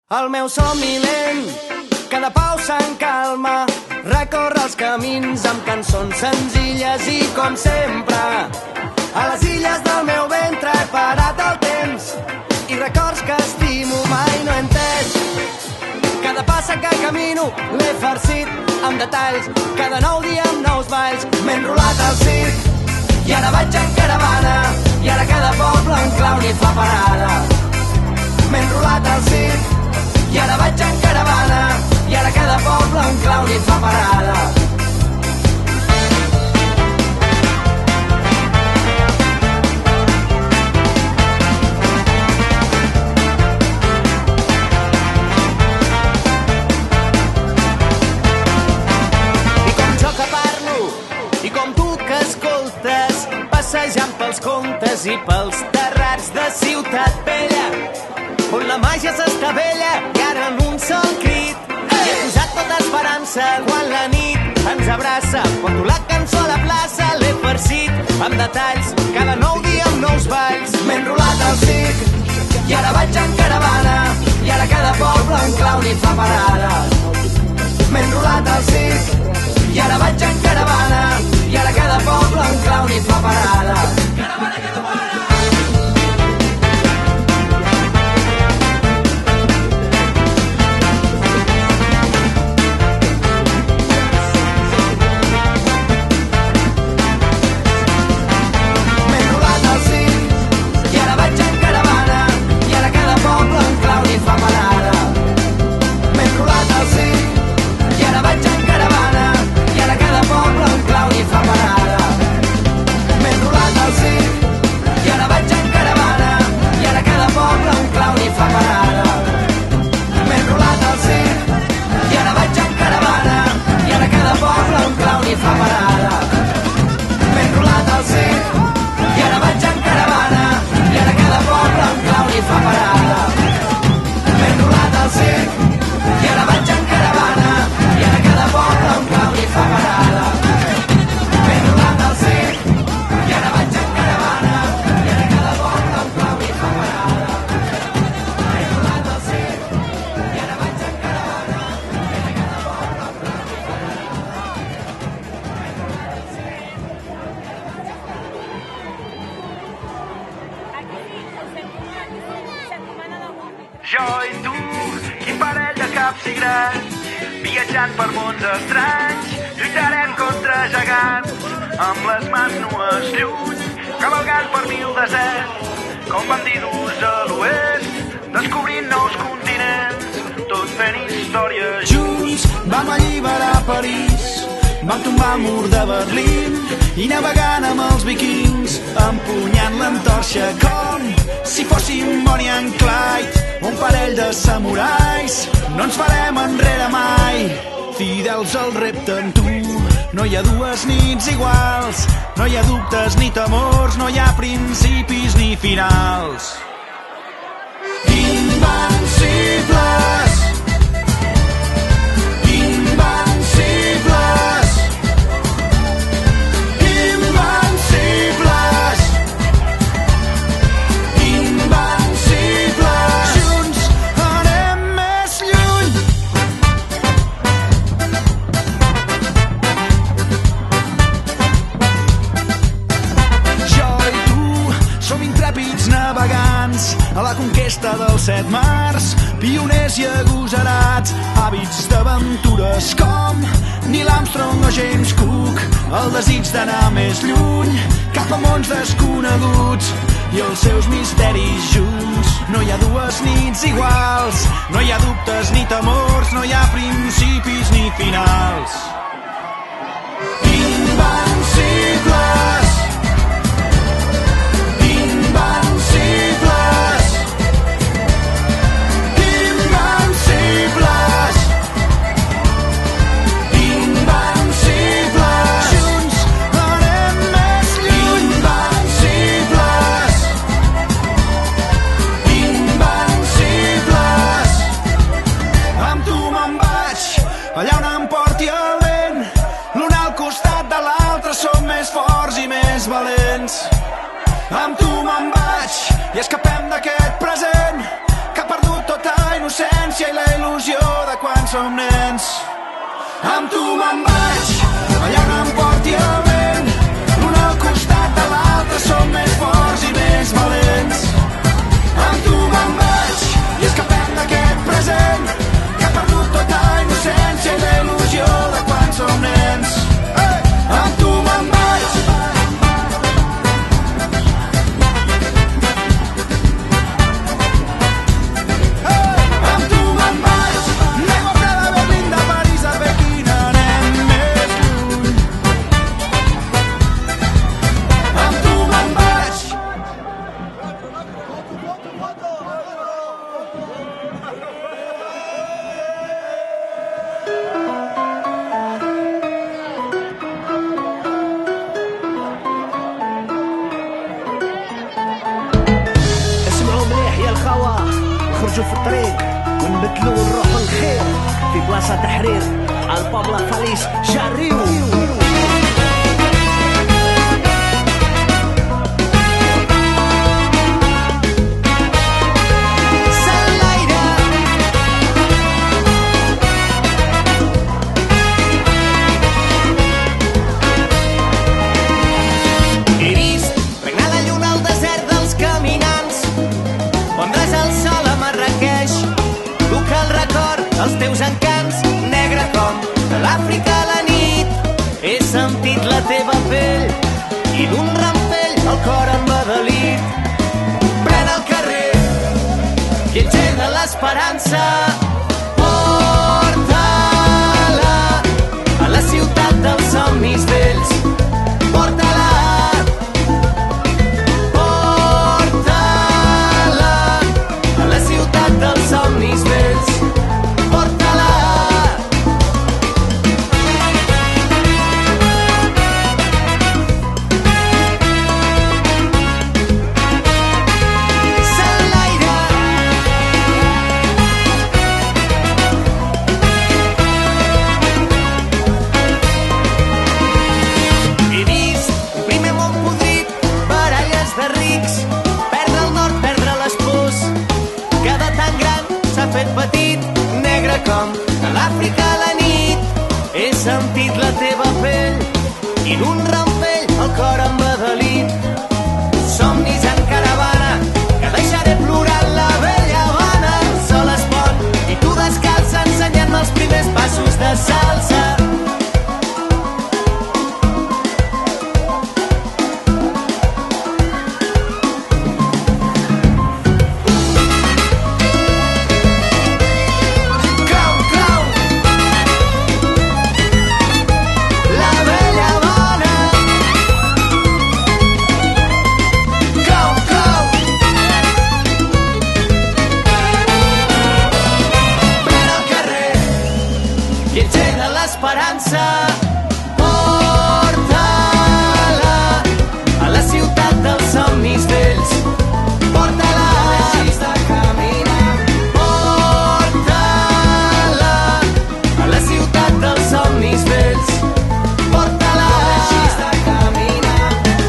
El meu somni lent, cada pau se'n calma, recorre els camins amb cançons senzilles i com sempre a les illes del meu ventre he parat el temps i records que estimo mai no he entès. Cada passa que camino l'he farcit amb detalls, cada nou dia amb nous balls m'he enrolat al circ i ara vaig en caravana i ara cada poble un clown hi fa parada. M'he enrolat al circ i ara vaig en caravana i ara cada poble un clown hi fa parada. I com jo que parlo i com tu que escoltes, passejant pels contes i pels terrats de Ciutat Vella, on la màgia s'estavella i ara en un sol crit hi he posat tota esperança quan la nit ens abraça. Porto la cançó a la plaça, l'he farcit amb detalls, cada nou dia amb nous balls. M'he enrolat al circ i ara vaig en caravana i ara cada poble un clown hi fa parada. M'he enrolat al circ i ara vaig en caravana i ara cada poble un clown hi fa parada. Caravana que no para! Jo i tu, quin parell de caps i grans, viatjant per mons estranys, lluitarem contra gegants, amb les mans nues lluny, cavalgant per mil deserts, com bandidus a l'oest, descobrint nous continents, tot fent història. Junts vam alliberar París, vam tombar el mur de Berlín i navegant amb els vikings, empunyant l'antorxa com si fóssim Bonnie and Clyde, un parell de samurais. No ens farem enrere mai, fidels al repte amb tu. No hi ha dues nits iguals, no hi ha dubtes ni temors, no hi ha principis ni finals. Invencibles, invencibles, invencibles, invencibles. Junts anem més lluny. Jo i tu som intrèpids navegants a la conquesta dels 7 mars, pioners i agosarats, hàbits d'aventures com Neil Armstrong o James Cook, el desig d'anar més lluny, cap a mons desconeguts i els seus misteris junts. No hi ha dues nits iguals, no hi ha dubtes ni temors, no hi ha principis ni finals. Invencibles, invencibles, invencibles, invencibles. Junts anem més lluny. Invencibles, invencibles. Amb tu me'n vaig allà on em porti el vent. quan som nens. Amb tu me'n vaig, allà on em porti el vent. L'un al costat de l'altre som més forts i més valents. Amb tu me'n vaig i escapem d'aquest present que ha perdut tota innocència i la il·lusió de quan som nens. Amb tu me'n vaig. Amb tu me'n vaig. Anem a Prada, Berlín, de París a Pequín, anem més lluny. Amb tu me'n vaig. اسمعوا مليح يا الخوا خرجوا في الطريق ونبدلوا ونروحوا الخير في بلاصة تحرير البابلا فاليس جاريو. He vist regnar la lluna al desert dels caminants, pondre's el sol a Marrakeix, tu que el record els teus encants, negre com l'Àfrica a la nit. He sentit la teva pell i d'un rampell el cor embadalit. Pren el carrer i engega l'esperança, porta-la a la ciutat dels somnis vells. Porta-la, porta-la a la ciutat dels somnis vells. Porta-la. S'enlaira. He vist un primer món podrit, baralles de rics, perdre el nord, perdre les pors. Cada tan gran s'ha fet petit, negre com l'Àfrica a la nit. He sentit la teva pell i d'un rampell el cor embadalit. Somnis en caravana que deixaré plorant la vella Habana. El sol es pon i tu descalça ensenyant-me els primers passos de salsa. Clau, clau, la vella Habana. Clau, clau, pren el carrer i engega l'esperança. Porta-la a la ciutat dels somnis vells. Porta-la, porta-la a la ciutat dels somnis vells. Porta-la,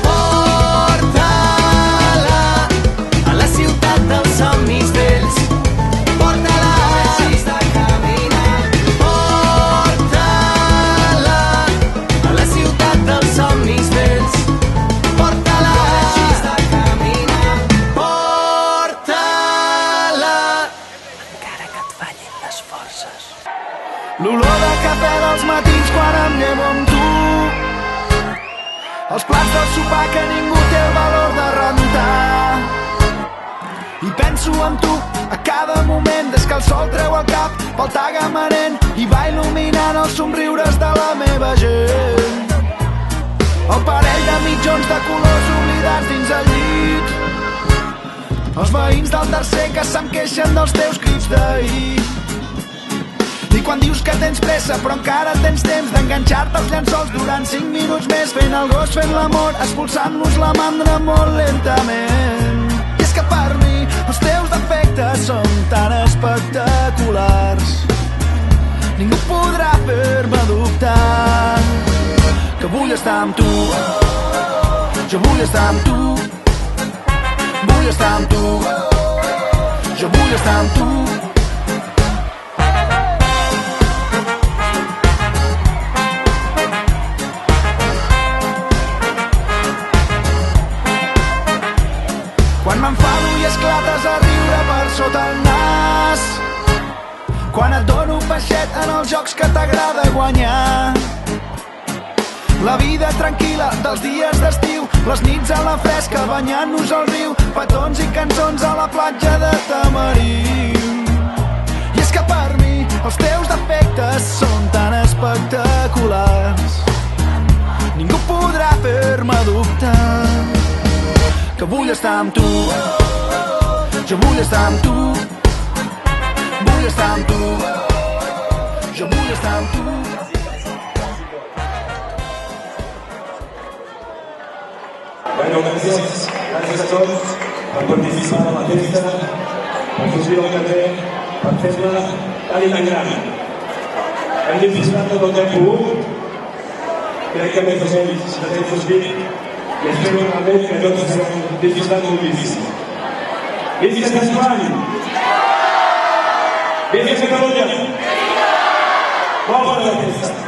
porta-la a la ciutat dels somnis vells. Porta-la, porta-la a la ciutat dels somnis vells. Porta-la, porta-la, encara que et fallin les forces. L'olor de cafè dels matins quan em llevo amb tu. Els plats del sopar que ningú té el valor de rentar. I penso en tu a cada moment des que el sol treu el cap pel tagamanent i va il·luminant els somriures de la meva gent. El parell de mitjons de colors oblidats dins el llit. Els veïns del tercer que se'm queixen dels teus crits d'ahir. I quan dius que tens pressa però encara tens temps d'enganxar-te als llençols durant 5 minuts més, fent el gos, fent l'amor, expulsant-nos la mandra molt lentament. I és que per mi els teus defectes són tan espectaculars, ningú podrà fer-me dubtar que vull estar amb tu. Jo vull estar amb tu. Vull estar amb tu. Jo vull estar amb tu. els jocs que t'agrada guanyar. La vida tranquil·la dels dies d'estiu, les nits a la fresca banyant-nos al riu, petons i cançons a la platja de Tamariu. I és que per mi els teus defectes són tan espectaculars, ningú podrà fer-me dubtar que vull estar amb tu, jo vull estar amb tu, vull estar amb tu, jo vull estar amb tu. Bueno, gràcies a tots per participar a la festa, per sortir al carrer, per fer-la tan i tan gran. Hem disfrutat tot el que hem pogut, crec que més de temps dit, i espero realment que tots estem disfrutant moltíssim. Visca Sant Joan! Visca Catalunya! Molt bona festa!